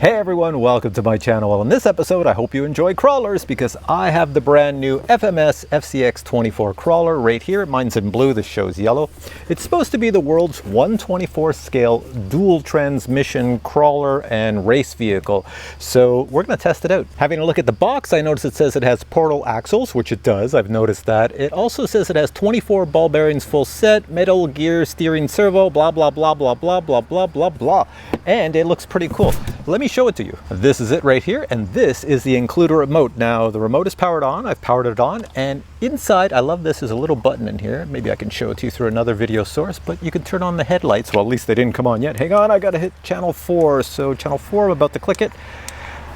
Hey everyone, welcome to my channel. Well, in this episode, I hope you enjoy crawlers because I have the brand new FMS FCX24 crawler right here. Mine's in blue, this shows yellow. It's supposed to be the world's 1/24 scale dual transmission crawler and race vehicle. So we're gonna test it out. Having a look at the box, I noticed it says it has portal axles, which it does, I've noticed that. It also says it has 24 ball bearings full set, metal gear, steering servo, blah, blah, blah, blah, blah, blah, blah, blah, blah. And it looks pretty cool. Let me show it to you. This is it right here, and this is the included remote. Now the remote is powered on, I've powered it on, and inside, I love this, there's a little button in here. Maybe I can show it to you through another video source, but you can turn on the headlights. Well, at least they didn't come on yet. Hang on, I gotta hit channel 4. So channel 4, I'm about to click it.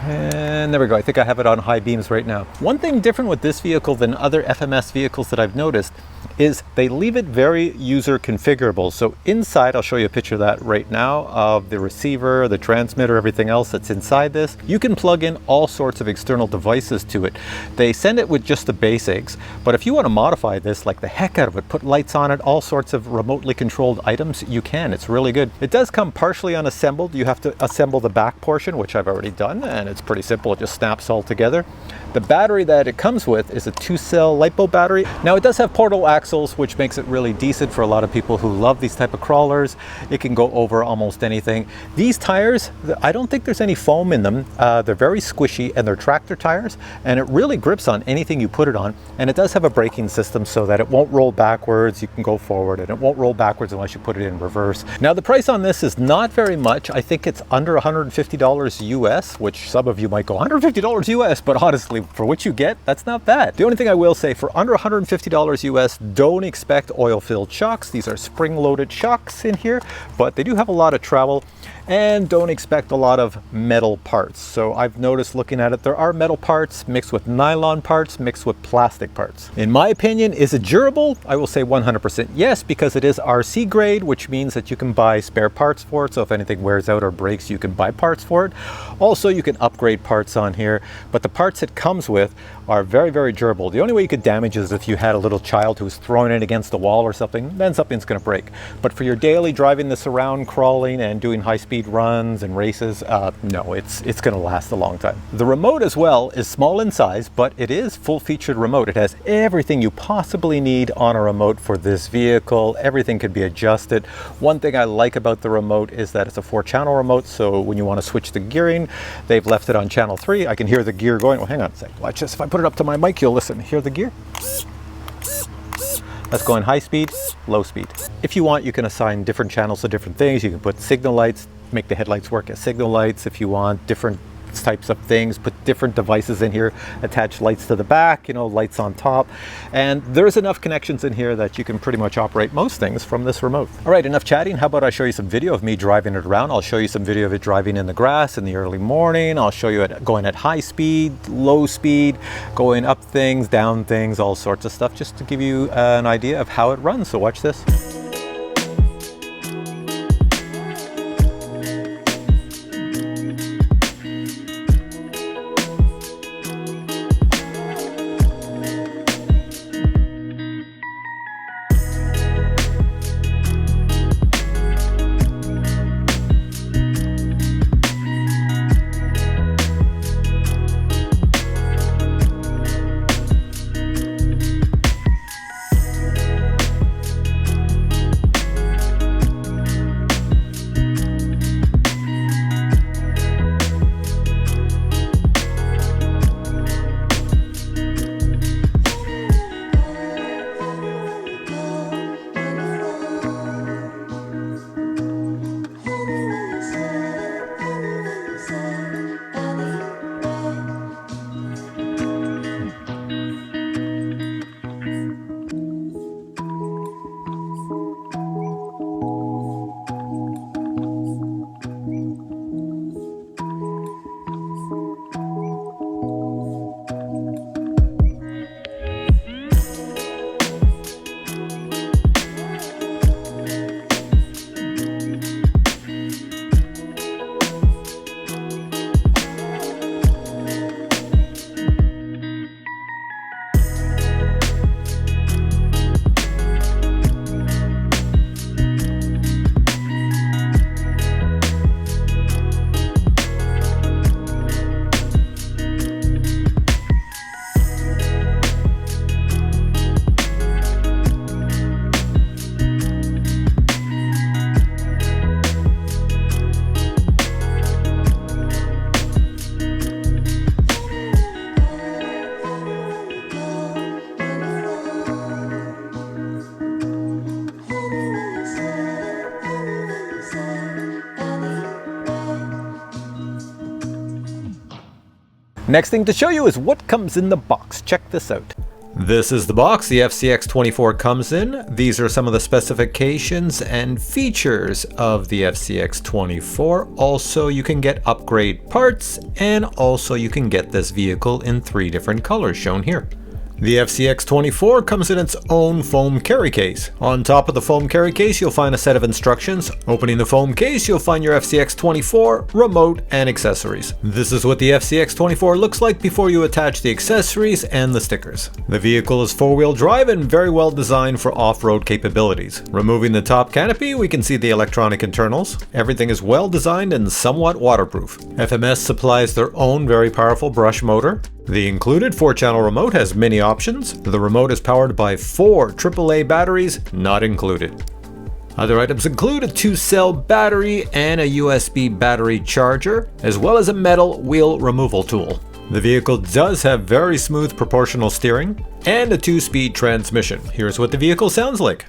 And there we go, I think I have it on high beams right now. One thing different with this vehicle than other FMS vehicles that I've noticed is they leave it very user configurable. So inside, I'll show you a picture of that right now, of the receiver, the transmitter, everything else that's inside this. You can plug in all sorts of external devices to it. They send it with just the basics, but if you want to modify this like the heck out of it, put lights on it, all sorts of remotely controlled items, you can. It's really good. It does come partially unassembled. You have to assemble the back portion, which I've already done, and it's pretty simple. It just snaps all together. The battery that it comes with is a 2-cell LiPo battery. Now it does have portal axles, which makes it really decent for a lot of people who love these type of crawlers. It can go over almost anything. These tires, I don't think there's any foam in them. They're very squishy and they're tractor tires, and it really grips on anything you put it on. And it does have a braking system so that it won't roll backwards. You can go forward, and it won't roll backwards unless you put it in reverse. Now the price on this is not very much. I think it's under $150 US, which some of you might go, $150 US, but honestly, for what you get, that's not bad. The only thing I will say, for under $150 US, don't expect oil-filled shocks. These are spring-loaded shocks in here, but they do have a lot of travel, and don't expect a lot of metal parts. So I've noticed looking at it, there are metal parts mixed with nylon parts, mixed with plastic parts. In my opinion, is it durable? I will say 100% yes, because it is RC grade, which means that you can buy spare parts for it. So if anything wears out or breaks, you can buy parts for it. Also, you can upgrade parts on here, but the parts it comes with are very, very durable. The only way you could damage it is if you had a little child who was throwing it against the wall or something, then something's gonna break. But for your daily driving this around, crawling and doing high-speed runs and races, no, it's gonna last a long time. The remote as well is small in size, but it is full-featured remote. It has everything you possibly need on a remote for this vehicle. Everything can be adjusted. One thing I like about the remote is that it's a 4-channel remote, so when you want to switch the gearing, they've left it on channel 3. I can hear the gear going. Well, hang on a sec. Watch this. If I put it up to my mic, you'll listen. Hear the gear? That's going high speed, low speed. If you want, you can assign different channels to different things. You can put signal lights, make the headlights work as signal lights. If you want different types of things, put different devices in here, attach lights to the back, lights on top, and there's enough connections in here that you can pretty much operate most things from this remote. All right, enough chatting. How about I show you some video of me driving it around? I'll show you some video of it driving in the grass in the early morning. I'll show you it going at high speed, low speed, going up things, down things, all sorts of stuff, just to give you an idea of how it runs. So watch this. Next thing to show you is what comes in the box. Check this out. This is the box the FCX24 comes in. These are some of the specifications and features of the FCX24. Also, you can get upgrade parts, and also you can get this vehicle in 3 different colors shown here. The FCX24 comes in its own foam carry case. On top of the foam carry case, you'll find a set of instructions. Opening the foam case, you'll find your FCX24 remote and accessories. This is what the FCX24 looks like before you attach the accessories and the stickers. The vehicle is 4-wheel drive and very well designed for off-road capabilities. Removing the top canopy, we can see the electronic internals. Everything is well designed and somewhat waterproof. FMS supplies their own very powerful brush motor. The included 4-channel remote has many options. The remote is powered by 4 AAA batteries, not included. Other items include a 2-cell battery and a USB battery charger, as well as a metal wheel removal tool. The vehicle does have very smooth proportional steering and a 2-speed transmission. Here's what the vehicle sounds like.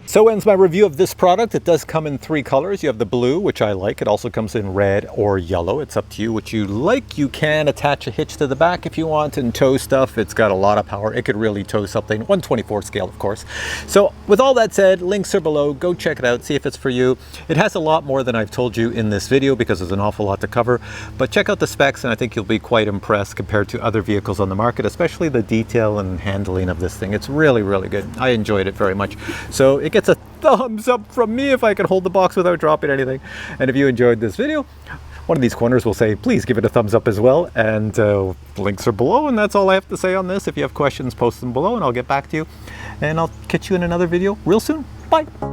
So ends my review of this product. It does come in 3 colors. You have the blue, which I like. It also comes in red or yellow. It's up to you what you like. You can attach a hitch to the back if you want and tow stuff. It's got a lot of power. It could really tow something. 1/24 scale, of course. So with all that said, links are below. Go check it out. See if it's for you. It has a lot more than I've told you in this video because there's an awful lot to cover. But check out the specs and I think you'll be quite impressed compared to other vehicles on the market, especially the detail and handling of this thing. It's really, really good. I enjoyed it very much. So it gets a thumbs up from me if I can hold the box without dropping anything. And if you enjoyed this video, one of these corners will say please give it a thumbs up as well, and links are below, and that's all I have to say on this. If you have questions, post them below and I'll get back to you, and I'll catch you in another video real soon. Bye.